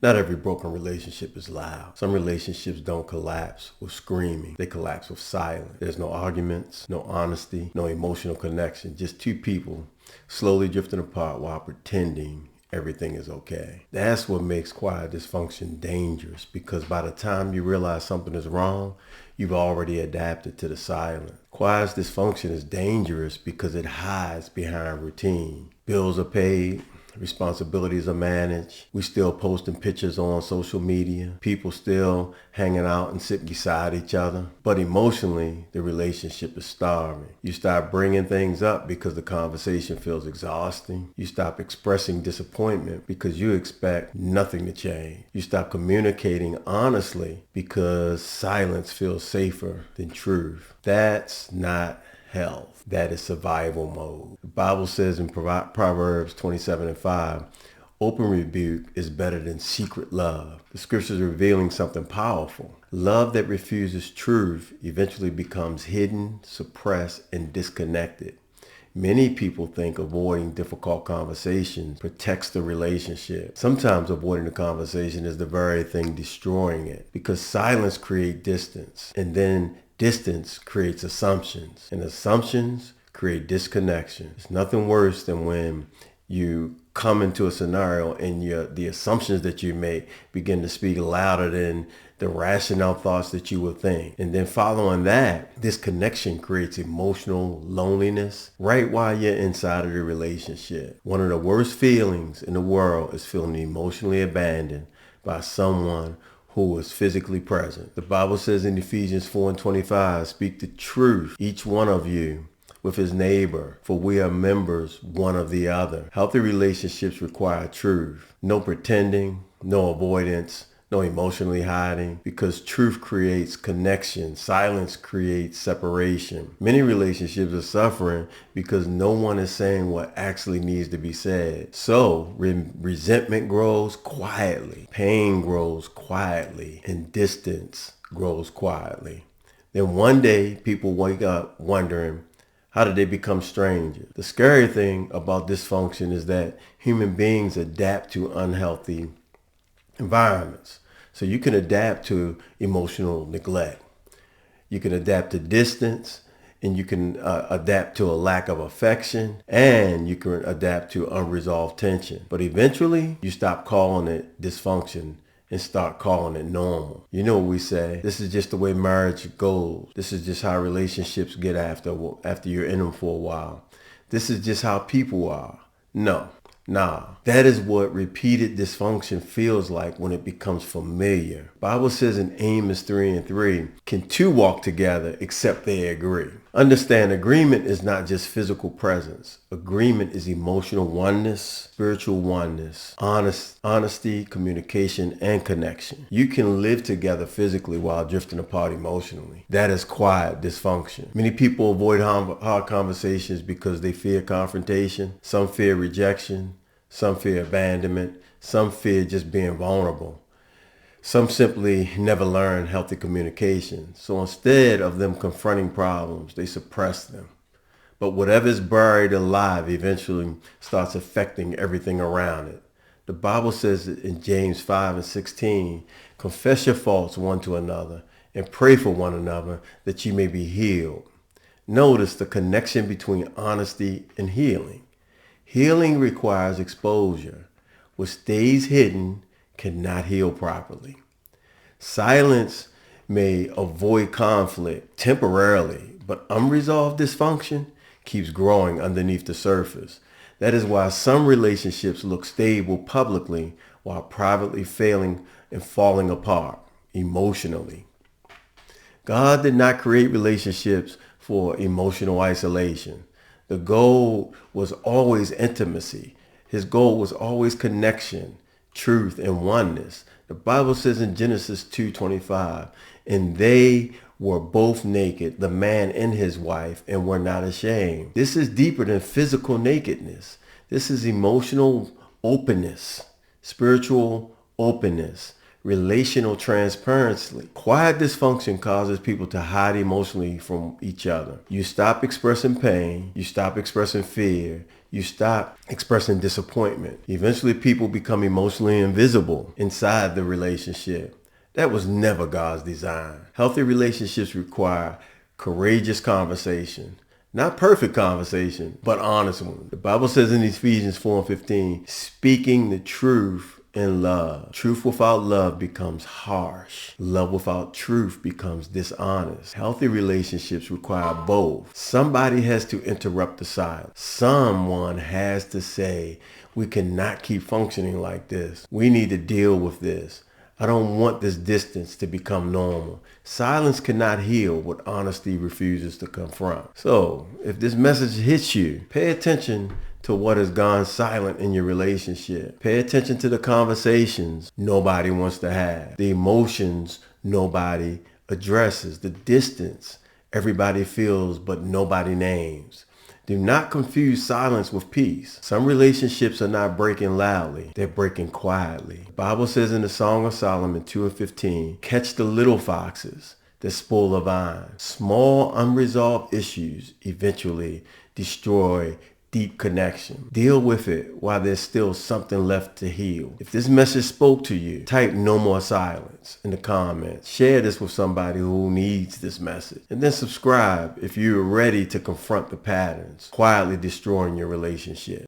Not every broken relationship is loud. Some relationships don't collapse with screaming. They collapse with silence. There's no arguments, no honesty, no emotional connection. Just two people slowly drifting apart while pretending everything is okay. That's what makes quiet dysfunction dangerous, because by the time you realize something is wrong, you've already adapted to the silence. Quiet dysfunction is dangerous because it hides behind routine. Bills are paid. Responsibilities are managed. We still posting pictures on social media. People still hanging out and sitting beside each other. But emotionally, the relationship is starving. You start bringing things up because the conversation feels exhausting. You stop expressing disappointment because you expect nothing to change. You stop communicating honestly because silence feels safer than truth. That's not health. That is survival mode. The Bible says in Proverbs 27:5, open rebuke is better than secret love. The scriptures are revealing something powerful. Love that refuses truth eventually becomes hidden, suppressed, and disconnected. Many people think avoiding difficult conversations protects the relationship. Sometimes avoiding the conversation is the very thing destroying it, because silence creates distance, and then distance creates assumptions, and assumptions create disconnection. It's nothing worse than when you come into a scenario and the assumptions that you make begin to speak louder than the rational thoughts that you would think. And then following that, disconnection creates emotional loneliness right while you're inside of the relationship. One of the worst feelings in the world is feeling emotionally abandoned by someone who is physically present. The Bible says in Ephesians 4:25, speak the truth, each one of you, with his neighbor, for we are members one of the other. Healthy relationships require truth. No pretending, no avoidance, no emotionally hiding, because truth creates connection. Silence creates separation. Many relationships are suffering because no one is saying what actually needs to be said. So resentment grows quietly, pain grows quietly, and distance grows quietly. Then one day people wake up wondering, how did they become strangers? The scary thing about dysfunction is that human beings adapt to unhealthy environments. So you can adapt to emotional neglect. You can adapt to distance, and you can adapt to a lack of affection, and you can adapt to unresolved tension. But eventually you stop calling it dysfunction and start calling it normal. You know what we say, this is just the way marriage goes. This is just how relationships get after you're in them for a while. This is just how people are. No. Nah, that is what repeated dysfunction feels like when it becomes familiar. Bible says in Amos 3:3, can two walk together except they agree? Understand, agreement is not just physical presence. Agreement is emotional oneness, spiritual oneness, honesty, communication, and connection. You can live together physically while drifting apart emotionally. That is quiet dysfunction. Many people avoid hard conversations because they fear confrontation. Some fear rejection. Some fear abandonment. Some fear just being vulnerable. Some simply never learn healthy communication. So instead of them confronting problems, they suppress them. But whatever is buried alive eventually starts affecting everything around it. The Bible says in James 5:16, confess your faults one to another and pray for one another that you may be healed. Notice the connection between honesty and healing. Healing requires exposure. What stays hidden cannot heal properly. Silence may avoid conflict temporarily, but unresolved dysfunction keeps growing underneath the surface. That is why some relationships look stable publicly while privately failing and falling apart emotionally. God did not create relationships for emotional isolation. The goal was always intimacy. His goal was always connection, truth, and oneness. The Bible says in Genesis 2:25, and they were both naked, the man and his wife, and were not ashamed. This is deeper than physical nakedness. This is emotional openness, spiritual openness, relational transparency. Quiet dysfunction causes people to hide emotionally from each other. You stop expressing pain. You stop expressing fear. You stop expressing disappointment. Eventually people become emotionally invisible inside the relationship. That was never God's design. Healthy relationships require courageous conversation. Not perfect conversation, but honest one. The Bible says in Ephesians 4:15, speaking the truth in love. Truth without love becomes harsh. Love without truth becomes dishonest. Healthy relationships require both. Somebody has to interrupt the silence. Someone has to say, we cannot keep functioning like this. We need to deal with this. I don't want this distance to become normal. Silence cannot heal what honesty refuses to confront. So, if this message hits you, pay attention to what has gone silent in your relationship. Pay attention to the conversations nobody wants to have, the emotions nobody addresses, the distance everybody feels but nobody names. Do not confuse silence with peace. Some relationships are not breaking loudly, they're breaking quietly. The Bible says in the Song of Solomon 2:15, catch the little foxes that spoil the vine. Small unresolved issues eventually destroy deep connection. Deal with it while there's still something left to heal. If this message spoke to you, type no more silence in the comments. Share this with somebody who needs this message. And then subscribe if you're ready to confront the patterns quietly destroying your relationship.